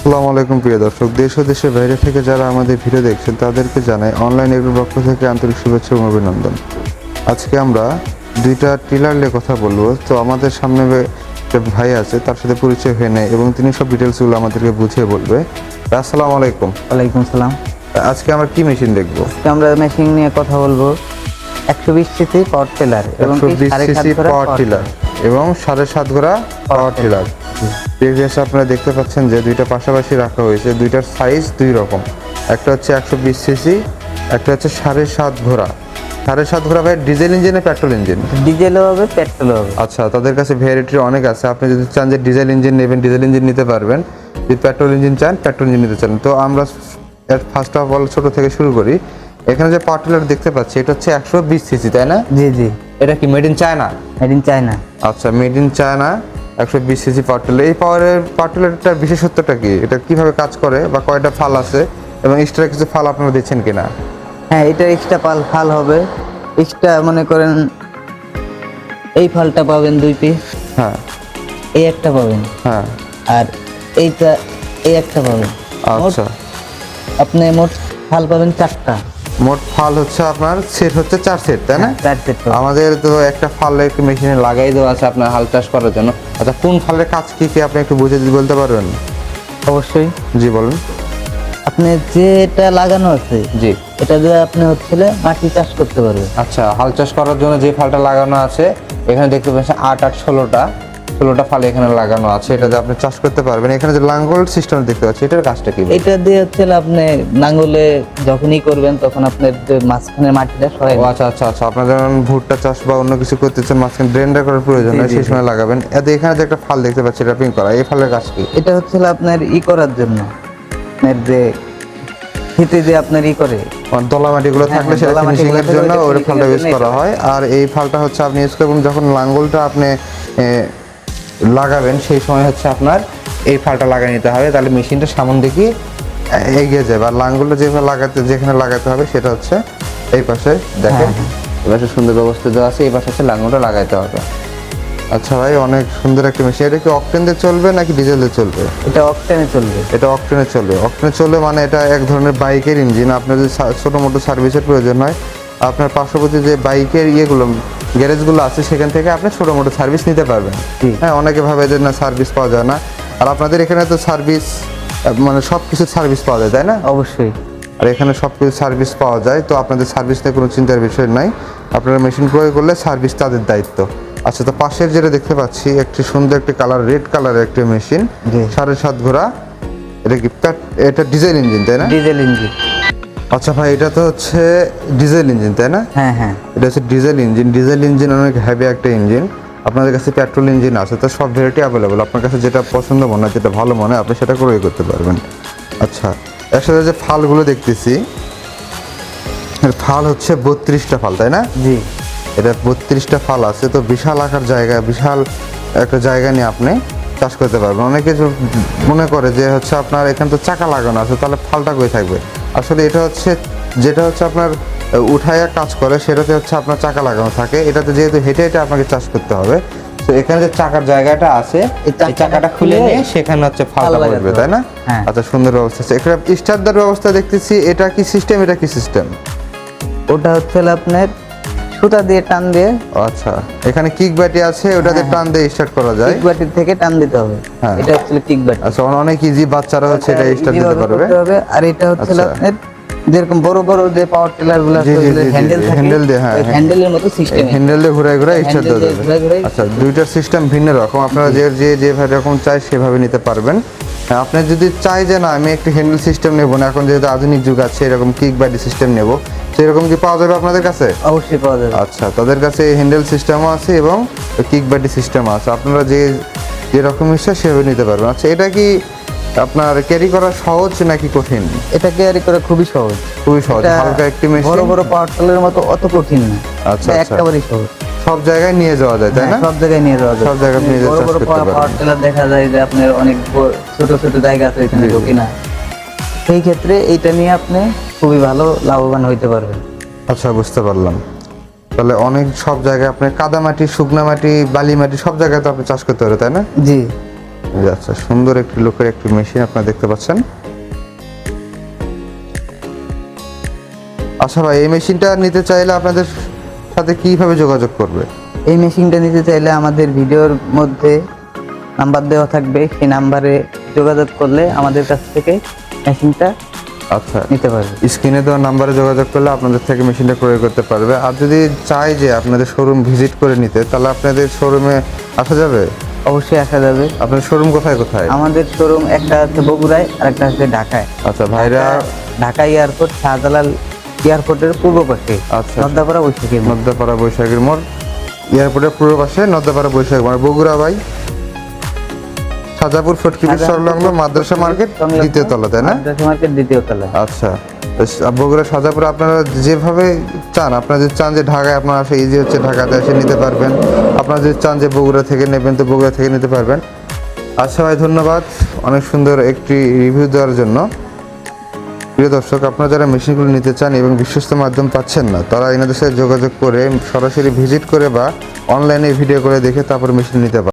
আসসালামু আলাইকুম প্রিয় দর্শক, দেশ ও দেশের বাইরে থেকে যারা আমাদের ভিডিও দেখছেন তাদেরকে জানাই অনলাইন এগ্রোর পক্ষ থেকে আন্তরিক শুভেচ্ছা এবং অভিনন্দন। আজকে আমরা দুইটা টিলার নিয়ে কথা বলবো। তো আমাদের সামনে একটা ভাই আছে, তার সাথে পরিচয় হয়ে নেয় এবং তিনি সব ডিটেলসগুলো আমাদেরকে বুঝিয়ে বলবে। আসসালামু আলাইকুম। ওয়ালাইকুম সালাম। আজকে আমরা কি মেশিন দেখবো? আজকে আমরা মেশিন নিয়ে কথা বলবো 120 সিসি পাওয়ার টিলার এবং 120 সিসি পাওয়ার টিলার এবং 7.5 ঘোড়া পাওয়ার টিলার। প্রিভিয়াস আপনারা দেখতে পাচ্ছেন যে দুইটা পাশাপাশি রাখা হয়েছে, দুইটার সাইজ দুই রকম। একটা হচ্ছে 120 সিসি, একটা হচ্ছে 7.5 ঘোড়া। 7.5 ঘোড়া ভাই ডিজেল ইঞ্জিন না পেট্রোল ইঞ্জিন? ডিজেলও হবে, পেট্রোলও হবে। আচ্ছা, তাদের কাছে ভ্যারাইটি অনেক আছে। আপনি যদি চান যে ডিজেল ইঞ্জিন নেবেন, ডিজেল ইঞ্জিন নিতে পারবেন। যদি পেট্রোল ইঞ্জিন চান, পেট্রোল ইঞ্জিন নিতে চান। তো আমরা ফার্স্ট অফ অল ছোট থেকে শুরু করি। এখানে যে পাওয়ার টিলার দেখতে পাচ্ছি এটা হচ্ছে 120 সিসি, তাই না? জি জি, এটা কি made in China? Made in China. আচ্ছা, made in China 120 CC power tiller. এই পাওয়ার টিলারটার বিশেষত্বটা কি? এটা কিভাবে কাজ করে বা কয়টা ফাল আছে এবং এক্সট্রা কিছু ফাল আপনারা দিচ্ছেন কিনা? হ্যাঁ, এটা এক্সট্রা ফাল হবে। এক্সট্রা মনে করেন এই ফালটা পাবেন 2 পিস, হ্যাঁ এই একটা পাবেন, হ্যাঁ, আর এইটা এই একটা পাবেন। আচ্ছা, আপনি মোট ফাল পাবেন 4টা। মোট ফাল হচ্ছে আপনার সেট হচ্ছে 4 সেট, তাই না? 4 সেট। আমাদের তো একটা ফাল একটু মেশিনে লাগাই দেওয়া আছে আপনার হাল চাষ করার জন্য। আচ্ছা, কোন ফালের কাজ কি কি আপনি একটু বুঝে বলতে পারবেন? অবশ্যই। জি বলুন। আপনি যেটা লাগানো আছে, জি, এটা দিয়ে আপনি হচ্ছে মাটি চাষ করতে পারবেন। আচ্ছা, হাল চাষ করার জন্য যে ফালটা লাগানো আছে এখানে দেখতে পাচ্ছেন 8 16টা ফাল এখানে লাগানো আছে। এটাতে আপনি চাষ করতে পারবেন। এখানে যে লাঙ্গল সিস্টেম দেখতে পাচ্ছি, এটার কাজটা কি? এটা দিয়ে হচ্ছে আপনি নাঙ্গলে যখনই করবেন তখন আপনার যে মাঝখানে মাটিটা সরাই। ও আচ্ছা আচ্ছা আচ্ছা, আপনার যখন ভুট্টা চাষ বা অন্য কিছু করতেছেন মাঝখানে ড্রেনটা করার প্রয়োজন হয়, সেই সময় লাগাবেন। এতে এখানে যে একটা ফাল দেখতে পাচ্ছি র্যাপিং করা, এই ফালের কাজ কি? এটা হচ্ছে আপনার করার জন্য, আপনার যে খেতে যে আপনার করে দলা মাটিগুলো থাকলে সেটা ফিনিশিং এর জন্য ওই ফালটা ইউজ করা হয়। আর এই ফালটা হচ্ছে আপনি ইউজ করবেন যখন লাঙ্গলটা আপনি লাগাবেন, সেই সময় হচ্ছে আপনার এই ফালটা লাগিয়ে নিতে হবে। তাহলে মেশিনটা সামন দিকে এগিয়ে যাবে। আর লাঙ্গলটা যেখানে লাগাতে হবে সেটা হচ্ছে এই পাশে, দেখেন এই পাশে সুন্দর ব্যবস্থা দেওয়া আছে। এই পাশে হচ্ছে লাঙ্গলটা লাগাইতে হবে। আচ্ছা ভাই, অনেক সুন্দর একটা মেশিন। এটা কি অকটেন দিয়ে চলবে নাকি ডিজেল দিয়ে চলবে? এটা অকটেনে চলবে। এটা অকটেনে চলবে। অকটেনে চলবে মানে এটা এক ধরনের বাইকের ইঞ্জিন। আপনার যদি ছোটো মোটো সার্ভিসের প্রয়োজন হয়, আপনার পার্শ্ববর্তী যে বাইকের গ্যারেজগুলো আছে সেখান থেকে আপনি ছোটো মোটো সার্ভিস নিতে পারবেন। হ্যাঁ, অনেকে ভাবে যে না সার্ভিস পাওয়া যায় না। আর আপনাদের এখানে তো সার্ভিস মানে সব কিছু সার্ভিস পাওয়া যায়, তাই না? অবশ্যই। আর এখানে সব কিছু সার্ভিস পাওয়া যায়। তো আপনাদের সার্ভিস নিয়ে কোনো চিন্তার বিষয় নাই। আপনারা মেশিন ক্রয় করলে সার্ভিস তাদের দায়িত্ব। আচ্ছা, তো পাশের যেটা দেখতে পাচ্ছি একটি সুন্দর একটি কালার, রেড কালারের একটি মেশিন, 7.5 ঘোড়া। এটা কি এটা ডিজেল ইঞ্জিন, তাই না? Diesel engine. আচ্ছা ভাই, এটা তো হচ্ছে ডিজেল ইঞ্জিন, তাই না? হ্যাঁ হ্যাঁ, এটা হচ্ছে ডিজেল ইঞ্জিন। ডিজেল ইঞ্জিন অনেক হেভি একটা ইঞ্জিন। আপনাদের কাছে পেট্রোল ইঞ্জিন আছে, তো সব ভ্যারাইটি অ্যাভেলেবল। আপনার কাছে যেটা পছন্দ মনে হয়, যেটা ভালো মনে হয়, আপনি সেটা ক্রয় করতে পারবেন। আচ্ছা, এর সাথে যে ফালগুলো দেখতেছি, ফাল হচ্ছে 32টা ফাল, তাই না? জি, এটা 32টা ফাল আছে। তো বিশাল আকার জায়গা, বিশাল একটা জায়গা নিয়ে আপনি চাষ করতে পারবেন। অনেকে মনে করে যে হচ্ছে আপনার এখানে তো চাকা লাগানো আছে, তাহলে ফালটা কই থাকবে? আসলে এটা হচ্ছে যেটা হচ্ছে আপনার উঠাইয়া কাজ করে, সেটাতে হচ্ছে আপনার চাকা লাগানো থাকে। এটাতে যেহেতু হেঁটে হেঁটে আপনাকে চাষ করতে হবে, তো এখানে যে চাকার জায়গাটা আছে এই চাকাটা খুলে নিয়ে সেখানে হচ্ছে ফালটা পড়বে, তাই না? আচ্ছা, সুন্দর ব্যবস্থা আছে। এখানে স্টার্টার ব্যবস্থা দেখতেছি। এটা কি সিস্টেম? এটা কি সিস্টেম? ওটা হচ্ছে আপনার সুতা দিয়ে টান দিয়ে। আচ্ছা, এখানে কিক ব্যাটি আছে, ওটাতে টান দিয়ে স্টার্ট করা যায়। কিক ব্যাটির থেকে টান দিতে হবে। এটা হচ্ছে কিক ব্যাটি। আচ্ছা, অনেক ইজি, বাচ্চারা হচ্ছে এটা স্টার্ট দিতে পারবে। আর এটা হচ্ছে আপনার যেরকম বড় বড় যে পাওয়ার টিলার গুলো আছে, হ্যান্ডেল থাকে, হ্যান্ডেল দিয়ে, হ্যাঁ, হ্যান্ডেলের মতো সিস্টেম, হ্যান্ডেল দিয়ে ঘুরে ঘুরে স্টার্ট দিতে হবে। আচ্ছা, দুইটার সিস্টেম ভিন্ন রকম। আপনারা যেভাবে রকম চাই সেভাবে নিতে পারবেন। আপনি যদি চাই যে না আমি একটু হ্যান্ডেল সিস্টেম নেব না, এখন যেহেতু আধুনিক যুগ আছে, এরকম কিক ব্যাটি সিস্টেম নেব, সেরকম কি পাওয়া যাবে আপনাদের কাছে? অবশ্যই পাওয়া যাবে। আচ্ছা, তাদের কাছে হ্যান্ডেল সিস্টেমও আছে এবং কিক ব্যাটি সিস্টেমও আছে। আপনারা যেরকম ইচ্ছা সেভাবে নিতে পারবেন। আচ্ছা, এটা কি আপনার ক্যারি করা সহজ নাকি কঠিন? এটা ক্যারি করা খুবই সহজ। খুবই সহজ, হালকা একটি মেশিন। বড় বড় পাওয়ার টিলারের মতো অত কঠিন না। আচ্ছা, একেবারেই সহজ। সব জায়গায় নিয়ে যাওয়া যায়, তাই না? সব জায়গায় নিয়ে যাওয়া যায়। সব জায়গায় নিয়ে বড় বড় পাওয়ার টিলার দেখা যায় যে আপনার অনেক ছোট ছোট জায়গা আছে, এখানে ঢোকে না। সেই ক্ষেত্রে এইটা নিয়ে আপনি খুবই ভালো লাভবান হইতে পারবেন। আচ্ছা, বুঝতে পারলাম। তাহলে অনেক সব জায়গায় আপনি কাদা মাটি, শুকনা মাটি, বালি মাটি সব জায়গায় তো আপনি চাষ করতে পারবেন, তাই না? জি। জি, আচ্ছা, সুন্দর একটি লোকের একটি মেশিন আপনারা দেখতে পাচ্ছেন। আচ্ছা ভাই, এই মেশিনটা নিতে চাইলে আপনাদের সাথে কিভাবে যোগাযোগ করবে? এই মেশিনটা নিতে চাইলে আমাদের ভিডিওর মধ্যে নাম্বার দেওয়া থাকবে, সেই নাম্বারে যোগাযোগ করলে আমাদের কাছ থেকে মেশিনটা আচ্ছা, নিতে পারবে। স্ক্রিনে দেওয়া নাম্বারে যোগাযোগ করলে আপনাদের থেকে মেশিনটা ক্রয় করতে পারবে। আর যদি চাই যে আপনাদের শোরুম ভিজিট করে নিতে, তাহলে আপনাদের শোরুমে আসা যাবে? অবশ্যই আসা যাবে। আপনাদের শোরুম কোথায় কোথায়? আমাদের শোরুম একটা আছে বগুড়ায় আর একটা আছে ঢাকায়। আচ্ছা ভাইরা, ঢাকা এয়ারপোর্ট, শাহজালাল এয়ারপোর্টের পূর্ব পাশে, আচ্ছা, নদ্দাপাড়া বৈশাখী মোড়। নদ্দাপাড়া বৈশাখীর মোড়, এয়ারপোর্টের পূর্ব পাশে নদ্দাপাড়া বৈশাখী মোড়, বগুড়া ভাই, সাজাপুর ফটকিটি সংলগ্ন মাদ্রাসা মার্কেট দ্বিতীয় তলা, তাই না? মাদ্রাসা মার্কেট দ্বিতীয় তলায়। আচ্ছা, বগুড়া সাজাপুর আপনারা যেভাবে চান, আপনারা যদি চান যে ঢাকায় আপনারা আসে ইজি হচ্ছে, ঢাকাতে এসে নিতে পারবেন। আপনারা যদি চান যে বগুড়া থেকে নেবেন, তো বগুড়া থেকে নিতে পারবেন। আচ্ছা ভাই, ধন্যবাদ অনেক সুন্দর একটি রিভিউ দেওয়ার জন্য। প্রিয় দর্শক, আপনারা যারা মেশিনগুলো নিতে চান এবং বিশ্বস্ত মাধ্যম পাচ্ছেন না, তারা এনাদের সাথে যোগাযোগ করে সরাসরি ভিজিট করে বা অনলাইনে ভিডিও করে দেখে তারপর মেশিন নিতে পারেন।